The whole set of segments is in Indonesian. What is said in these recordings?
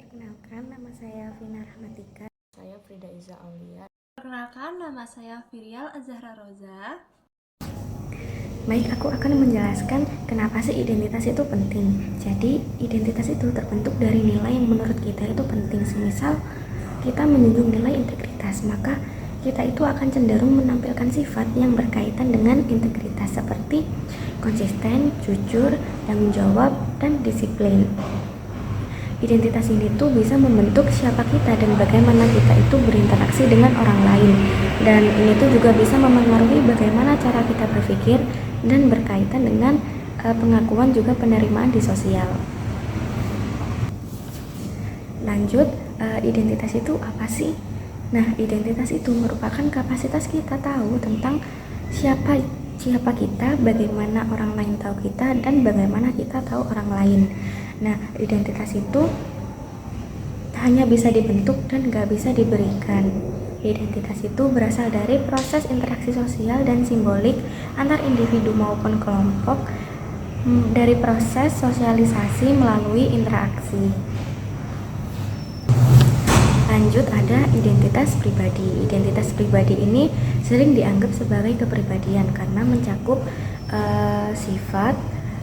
Perkenalkan, nama saya Vina Rahmatika. Saya Frida Iza Aulia. Perkenalkan, nama saya Virial Azahra Roza. Baik, aku akan menjelaskan kenapa sih identitas itu penting. Jadi, identitas itu terbentuk dari nilai yang menurut kita itu penting. Semisal kita menjunjung nilai integritas, maka kita itu akan cenderung menampilkan sifat yang berkaitan dengan integritas seperti konsisten, jujur, tanggung jawab, dan disiplin. Identitas ini tuh bisa membentuk siapa kita dan bagaimana kita itu berinteraksi dengan orang lain. Dan ini tuh juga bisa memengaruhi bagaimana cara kita berpikir dan berkaitan dengan pengakuan juga penerimaan di sosial. Lanjut, identitas itu apa sih? Nah, identitas itu merupakan kapasitas kita tahu tentang siapa kita, bagaimana orang lain tahu kita, dan bagaimana kita tahu orang lain. Nah, identitas itu hanya bisa dibentuk dan gak bisa diberikan. Identitas itu berasal dari proses interaksi sosial dan simbolik antar individu maupun kelompok, dari proses sosialisasi melalui interaksi. Lanjut, ada identitas pribadi. Identitas pribadi ini sering dianggap sebagai kepribadian karena mencakup sifat,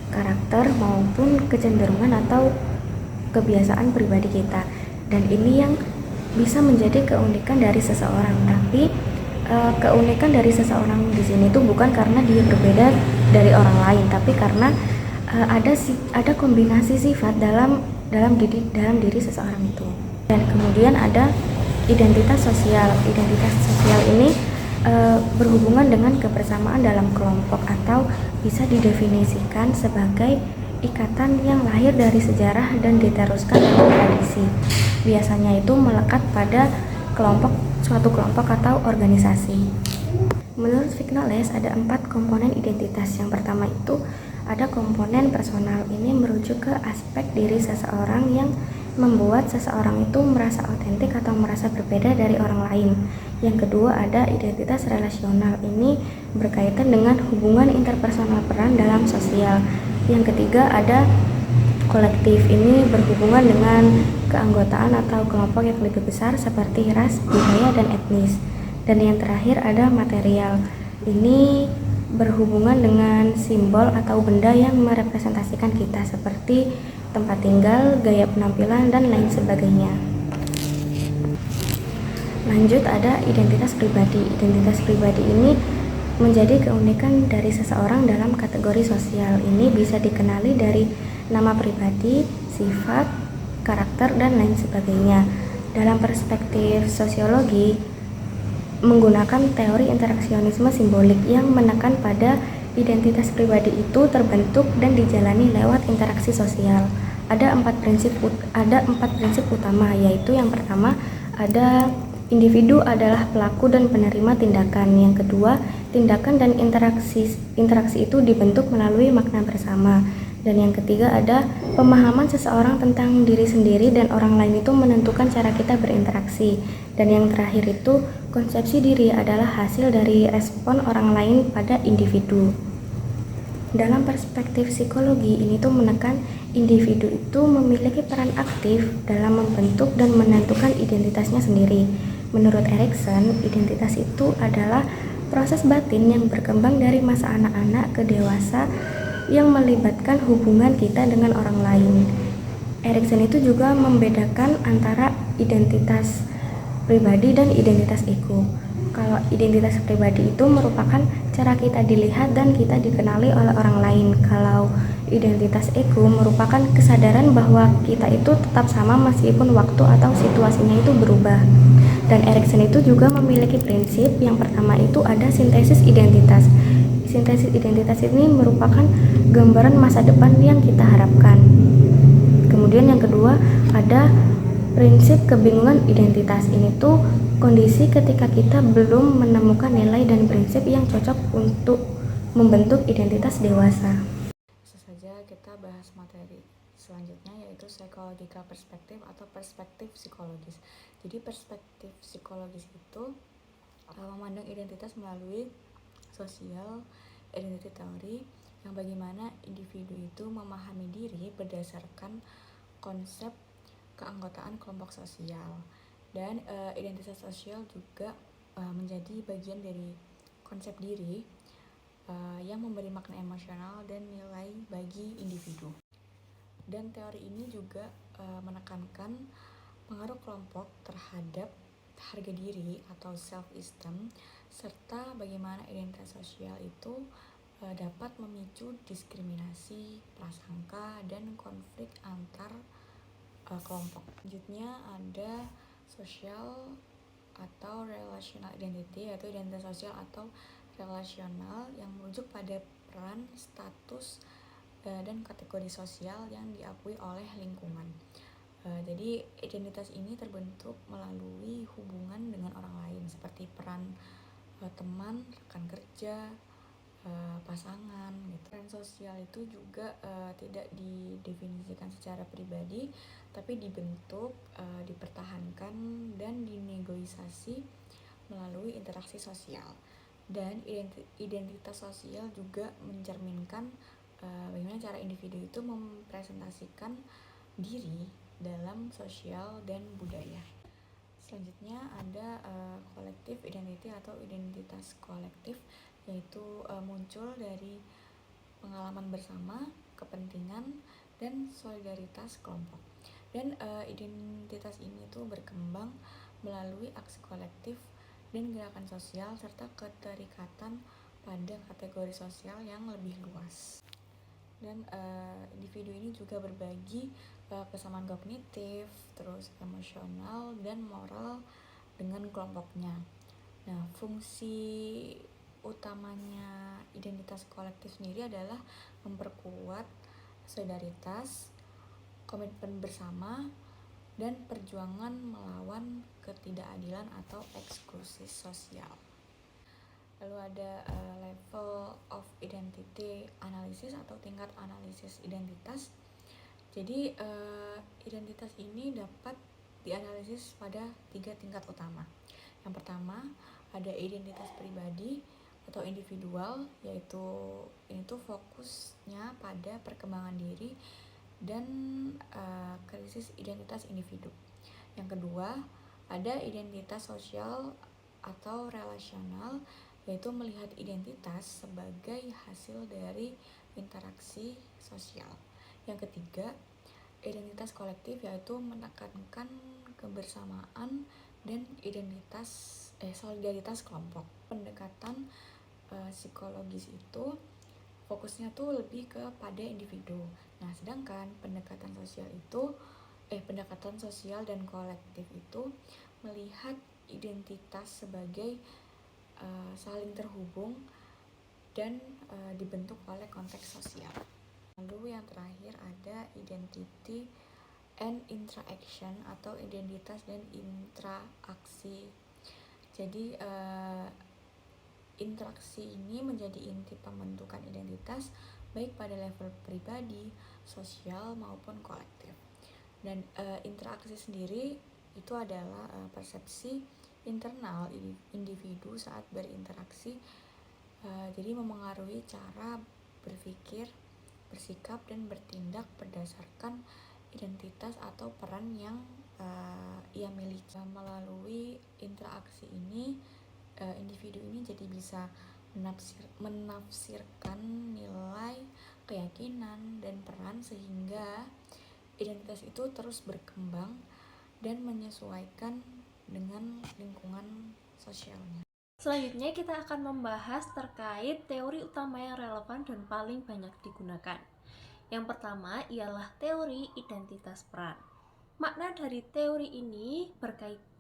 karakter maupun kecenderungan atau kebiasaan pribadi kita. Dan ini yang bisa menjadi keunikan dari seseorang. Tapi keunikan dari seseorang di sini tuh bukan karena dia berbeda dari orang lain, tapi karena ada kombinasi sifat dalam diri seseorang itu. Dan kemudian ada identitas sosial. Identitas sosial ini berhubungan dengan kebersamaan dalam kelompok atau bisa didefinisikan sebagai ikatan yang lahir dari sejarah dan diteruskan dalam tradisi. Biasanya itu melekat pada suatu kelompok atau organisasi. Menurut Vignoles ada 4 komponen identitas. Yang pertama itu ada komponen personal. Ini merujuk ke aspek diri seseorang yang membuat seseorang itu merasa otentik atau merasa berbeda dari orang lain. Yang kedua ada identitas relasional. Ini berkaitan dengan hubungan interpersonal peran dalam sosial. Yang ketiga ada kolektif. Ini berhubungan dengan keanggotaan atau kelompok yang lebih besar seperti ras, budaya, dan etnis. Dan yang terakhir ada material. Ini berhubungan dengan simbol atau benda yang merepresentasikan kita seperti tempat tinggal, gaya penampilan, dan lain sebagainya. Lanjut, ada identitas pribadi. Identitas pribadi ini menjadi keunikan dari seseorang dalam kategori sosial. Ini bisa dikenali dari nama pribadi, sifat, karakter, dan lain sebagainya. Dalam perspektif sosiologi, menggunakan teori interaksionisme simbolik yang menekan pada identitas pribadi itu terbentuk dan dijalani lewat interaksi sosial. Ada empat prinsip utama, yaitu yang pertama ada individu adalah pelaku dan penerima tindakan. Yang kedua, tindakan dan interaksi itu dibentuk melalui makna bersama. Dan yang ketiga ada pemahaman seseorang tentang diri sendiri dan orang lain itu menentukan cara kita berinteraksi. Dan yang terakhir itu konsepsi diri adalah hasil dari respon orang lain pada individu. Dalam perspektif psikologi, ini tuh menekan individu itu memiliki peran aktif dalam membentuk dan menentukan identitasnya sendiri. Menurut Erikson, identitas itu adalah proses batin yang berkembang dari masa anak-anak ke dewasa yang melibatkan hubungan kita dengan orang lain. Erikson itu juga membedakan antara identitas pribadi dan identitas ego. Kalau identitas pribadi itu merupakan cara kita dilihat dan kita dikenali oleh orang lain. Kalau identitas ego merupakan kesadaran bahwa kita itu tetap sama meskipun waktu atau situasinya itu berubah. Dan Erikson itu juga memiliki prinsip. Yang pertama itu ada sintesis identitas. Sintesis identitas ini merupakan gambaran masa depan yang kita harapkan. Kemudian yang kedua ada prinsip kebingungan identitas. Ini tuh kondisi ketika kita belum menemukan nilai dan prinsip yang cocok untuk membentuk identitas dewasa. Saja kita bahas materi selanjutnya, yaitu psychological perspective atau perspektif psikologis. Jadi perspektif psikologis itu memandang identitas melalui sosial identity theory, yang bagaimana individu itu memahami diri berdasarkan konsep keanggotaan kelompok sosial. Dan identitas sosial juga menjadi bagian dari konsep diri yang memberi makna emosional dan nilai bagi individu. Dan teori ini juga menekankan pengaruh kelompok terhadap harga diri atau self-esteem, serta bagaimana identitas sosial itu dapat memicu diskriminasi, prasangka, dan konflik antar kelompok. Selanjutnya ada social atau relational identity, yaitu identitas sosial atau relasional yang merujuk pada peran, status, dan kategori sosial yang diakui oleh lingkungan. Jadi identitas ini terbentuk melalui hubungan dengan orang lain seperti peran teman, rekan kerja, pasangan gitu. Peran sosial itu juga tidak didefinisikan secara pribadi, tapi dibentuk, dipertahankan, dan dinegosiasi melalui interaksi sosial. Dan identitas sosial juga mencerminkan bagaimana cara individu itu mempresentasikan diri dalam sosial dan budaya. Selanjutnya ada kolektif identity atau identitas kolektif, yaitu muncul dari pengalaman bersama, kepentingan, dan solidaritas kelompok. Dan identitas ini tuh berkembang melalui aksi kolektif dan gerakan sosial serta keterikatan pada kategori sosial yang lebih luas. Dan individu ini juga berbagi kesamaan kognitif, terus emosional, dan moral dengan kelompoknya. Nah, fungsi utamanya identitas kolektif sendiri adalah memperkuat solidaritas, komitmen bersama, dan perjuangan melawan ketidakadilan atau eksklusi sosial. Lalu ada level of identity analysis atau tingkat analisis identitas. Jadi identitas ini dapat dianalisis pada 3 tingkat utama. Yang pertama ada identitas pribadi atau individual, yaitu ini tuh fokusnya pada perkembangan diri dan krisis identitas individu. Yang kedua ada identitas sosial atau relasional, yaitu melihat identitas sebagai hasil dari interaksi sosial. Yang ketiga, identitas kolektif, yaitu menekankan kebersamaan dan solidaritas kelompok. Pendekatan psikologis itu fokusnya tuh lebih kepada individu. Nah, sedangkan pendekatan sosial dan kolektif itu melihat identitas sebagai saling terhubung dan dibentuk oleh konteks sosial. Lalu yang terakhir ada identity and interaction atau identitas dan interaksi. Jadi interaksi ini menjadi inti pembentukan identitas baik pada level pribadi, sosial maupun kolektif. Dan interaksi sendiri itu adalah persepsi internal individu saat berinteraksi, jadi memengaruhi cara berpikir, bersikap, dan bertindak berdasarkan identitas atau peran yang ia miliki. Melalui interaksi ini individu ini jadi bisa menafsirkan nilai, keyakinan, dan peran sehingga identitas itu terus berkembang dan menyesuaikan dengan lingkungan sosialnya. Selanjutnya kita akan membahas terkait teori utama yang relevan dan paling banyak digunakan. Yang pertama ialah teori identitas peran. Makna dari teori ini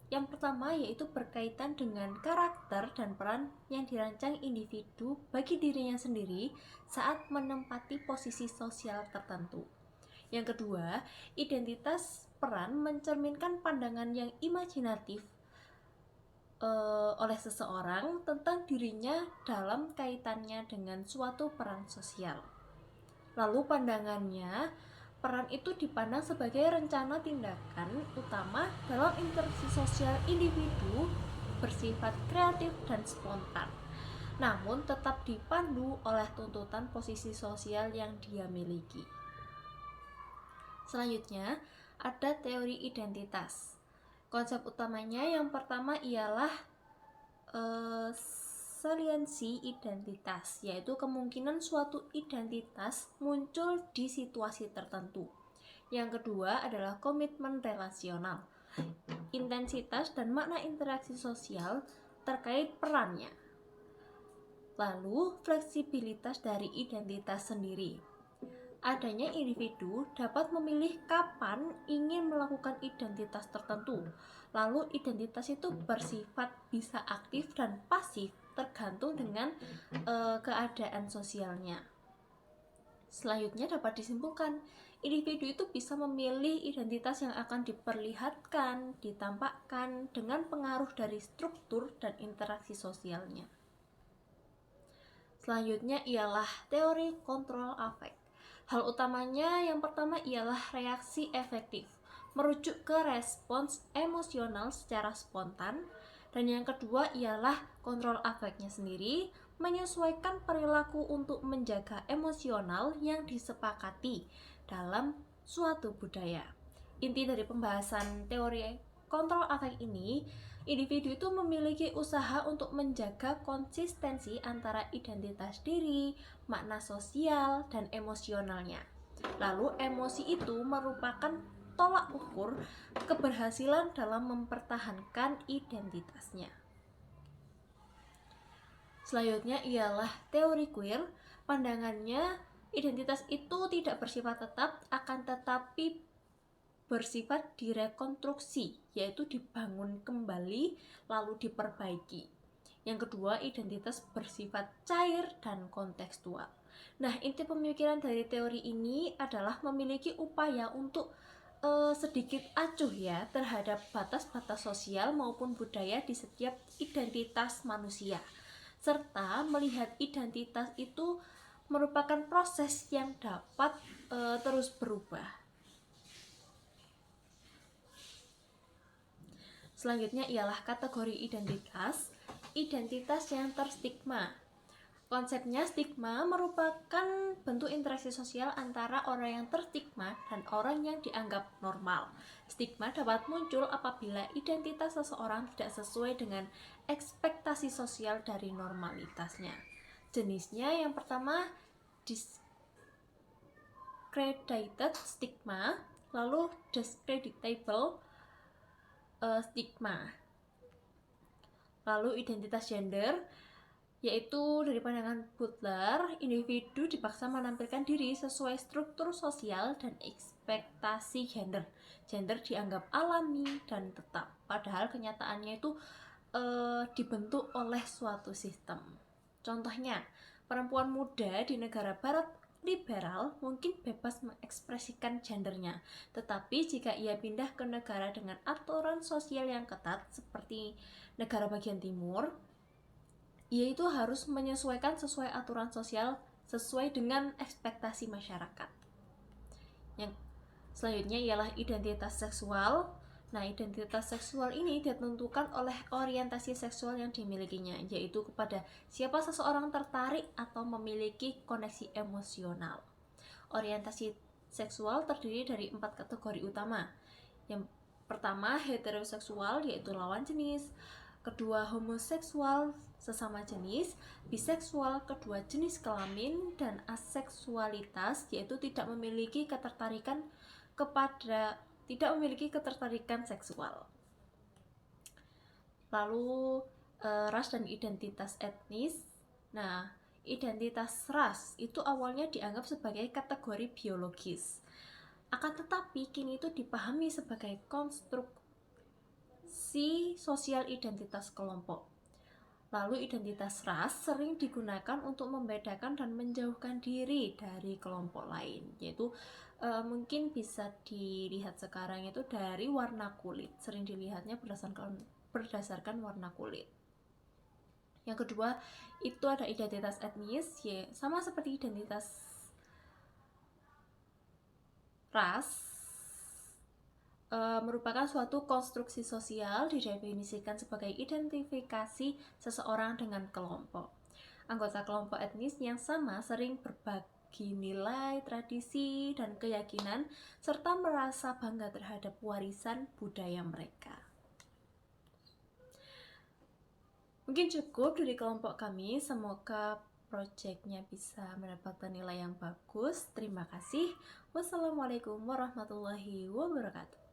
yang pertama yaitu berkaitan dengan karakter dan peran yang dirancang individu bagi dirinya sendiri saat menempati posisi sosial tertentu. Yang kedua, identitas peran mencerminkan pandangan yang imajinatif oleh seseorang tentang dirinya dalam kaitannya dengan suatu peran sosial. Lalu pandangannya, peran itu dipandang sebagai rencana tindakan utama dalam interaksi sosial individu, bersifat kreatif dan spontan, namun tetap dipandu oleh tuntutan posisi sosial yang dia miliki. Selanjutnya, ada teori identitas. Konsep utamanya yang pertama ialah saliensi identitas, yaitu kemungkinan suatu identitas muncul di situasi tertentu. Yang kedua adalah komitmen relasional, intensitas dan makna interaksi sosial terkait perannya. Lalu, fleksibilitas dari identitas sendiri. Adanya individu dapat memilih kapan ingin melakukan identitas tertentu. Lalu, identitas itu bersifat bisa aktif dan pasif tergantung dengan keadaan sosialnya. Selanjutnya dapat disimpulkan, individu itu bisa memilih identitas yang akan diperlihatkan, ditampakkan dengan pengaruh dari struktur dan interaksi sosialnya. Selanjutnya ialah teori kontrol afek. Hal utamanya yang pertama ialah reaksi efektif, merujuk ke respons emosional secara spontan. Dan yang kedua ialah kontrol afeknya sendiri, menyesuaikan perilaku untuk menjaga emosional yang disepakati dalam suatu budaya. Inti dari pembahasan teori kontrol afek ini, individu itu memiliki usaha untuk menjaga konsistensi antara identitas diri, makna sosial, dan emosionalnya. Lalu emosi itu merupakan tolak ukur keberhasilan dalam mempertahankan identitasnya. Selanjutnya ialah teori queer. Pandangannya, identitas itu tidak bersifat tetap, akan tetapi bersifat direkonstruksi, yaitu dibangun kembali lalu diperbaiki. Yang kedua, identitas bersifat cair dan kontekstual. Nah, inti pemikiran dari teori ini adalah memiliki upaya untuk sedikit acuh ya terhadap batas-batas sosial maupun budaya di setiap identitas manusia, serta melihat identitas itu merupakan proses yang dapat terus berubah. Selanjutnya ialah kategori identitas yang terstigma. Konsepnya, stigma merupakan bentuk interaksi sosial antara orang yang terstigma dan orang yang dianggap normal. Stigma dapat muncul apabila identitas seseorang tidak sesuai dengan ekspektasi sosial dari normalitasnya. Jenisnya yang pertama, discredited stigma, lalu discreditable stigma. Lalu identitas gender, yaitu dari pandangan Butler, individu dipaksa menampilkan diri sesuai struktur sosial dan ekspektasi gender. Gender dianggap alami dan tetap, padahal kenyataannya itu dibentuk oleh suatu sistem. Contohnya, perempuan muda di negara barat liberal mungkin bebas mengekspresikan gendernya, tetapi jika ia pindah ke negara dengan aturan sosial yang ketat seperti negara bagian timur, ia itu harus menyesuaikan sesuai aturan sosial sesuai dengan ekspektasi masyarakat. Yang selanjutnya ialah identitas seksual. Nah, identitas seksual ini ditentukan oleh orientasi seksual yang dimilikinya, yaitu kepada siapa seseorang tertarik atau memiliki koneksi emosional. Orientasi seksual terdiri dari 4 kategori utama. Yang pertama, heteroseksual, yaitu lawan jenis. Kedua, homoseksual, sesama jenis. Biseksual, kedua jenis kelamin. Dan aseksualitas, yaitu tidak memiliki ketertarikan seksual. Lalu ras dan identitas etnis. Nah, identitas ras itu awalnya dianggap sebagai kategori biologis, akan tetapi kini itu dipahami sebagai konstruksi sosial identitas kelompok. Lalu identitas ras sering digunakan untuk membedakan dan menjauhkan diri dari kelompok lain, yaitu mungkin bisa dilihat sekarang itu dari warna kulit. Sering dilihatnya berdasarkan warna kulit. Yang kedua, itu ada identitas etnis, ya sama seperti identitas ras. Merupakan suatu konstruksi sosial, didefinisikan sebagai identifikasi seseorang dengan kelompok. Anggota kelompok etnis yang sama sering berbagi nilai, tradisi, dan keyakinan, serta merasa bangga terhadap warisan budaya mereka. Mungkin cukup dari kelompok kami, semoga proyeknya bisa mendapatkan nilai yang bagus. Terima kasih. Wassalamualaikum warahmatullahi wabarakatuh.